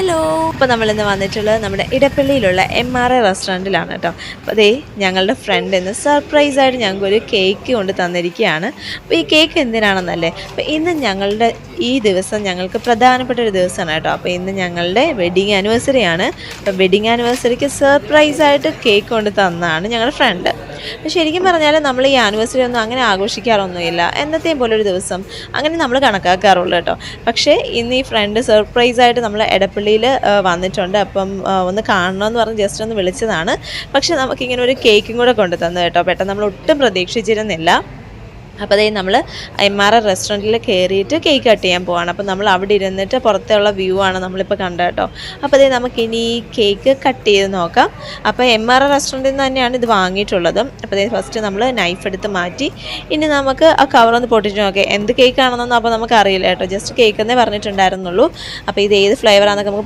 Hello, അപ്പോൾ നമ്മളിന്ന് വന്നിട്ടുള്ളത് നമ്മുടെ ഇടപ്പള്ളിയിലുള്ള MRA റെസ്റ്റോറൻറ്റിലാണ് കേട്ടോ. അപ്പോൾ അതേ ഞങ്ങളുടെ ഫ്രണ്ട് ഇന്ന് സർപ്രൈസായിട്ട് ഞങ്ങൾക്കൊരു കേക്ക് കൊണ്ട് തന്നിരിക്കുകയാണ്. അപ്പോൾ ഈ കേക്ക് എന്തിനാണെന്നല്ലേ, അപ്പോൾ ഇന്ന് ഞങ്ങളുടെ ഈ ദിവസം ഞങ്ങൾക്ക് പ്രധാനപ്പെട്ട ഒരു ദിവസമാണ് കേട്ടോ. അപ്പോൾ ഇന്ന് ഞങ്ങളുടെ വെഡിങ് ആനിവേഴ്സറി ആണ്. അപ്പോൾ വെഡിങ് ആനിവേഴ്സറിക്ക് സർപ്രൈസായിട്ട് കേക്ക് കൊണ്ട് തന്നതാണ് ഞങ്ങളുടെ ഫ്രണ്ട്. അപ്പോൾ ശരിക്കും പറഞ്ഞാൽ നമ്മൾ ഈ ആനിവേഴ്സറി ഒന്നും അങ്ങനെ ആഘോഷിക്കാറൊന്നുമില്ല, എന്നത്തെയും പോലെ ഒരു ദിവസം അങ്ങനെ നമ്മൾ കണക്കാക്കാറുള്ളൂ കേട്ടോ. പക്ഷേ ഇന്ന് ഈ ഫ്രണ്ട് സർപ്രൈസായിട്ട് നമ്മൾ ഇടപ്പള്ളിയിൽ വന്നിട്ടുണ്ട്. അപ്പം ഒന്ന് കാണണമെന്ന് പറഞ്ഞ് ജസ്റ്റ് ഒന്ന് വിളിച്ചതാണ്. പക്ഷേ നമുക്കിങ്ങനെ ഒരു കേക്കും കൂടെ കൊണ്ടു തന്നു കേട്ടോ. പെട്ടെന്ന് നമ്മൾ ഒട്ടും പ്രതീക്ഷിച്ചിരുന്നില്ല. അപ്പോൾ അതേ നമ്മൾ MRA റെസ്റ്റോറൻറ്റിൽ കയറിയിട്ട് കേക്ക് കട്ട് ചെയ്യാൻ പോവാണ്. അപ്പോൾ നമ്മൾ അവിടെ ഇരുന്നിട്ട് പുറത്തുള്ള വ്യൂ ആണ് നമ്മളിപ്പോൾ കണ്ടത് കേട്ടോ. അപ്പോൾ അതേ നമുക്കിനി ഈ കേക്ക് കട്ട് ചെയ്ത് നോക്കാം. അപ്പോൾ MRA റെസ്റ്റോറൻറ്റിൽ നിന്ന് തന്നെയാണ് ഇത് വാങ്ങിയിട്ടുള്ളത്. അപ്പോൾ അതേ ഫസ്റ്റ് നമ്മൾ നൈഫ് എടുത്ത് മാറ്റി ഇനി നമുക്ക് ആ കവറൊന്ന് പൊട്ടിച്ച് നോക്കാം എന്ത് കേക്കാണെന്നൊന്നും അപ്പോൾ നമുക്ക് അറിയില്ല കേട്ടോ. ജസ്റ്റ് കേക്ക് എന്നേ പറഞ്ഞിട്ടുണ്ടായിരുന്നുള്ളൂ. അപ്പോൾ ഇത് ഏത് ഫ്ലേവറാണെന്നൊക്കെ നമുക്ക്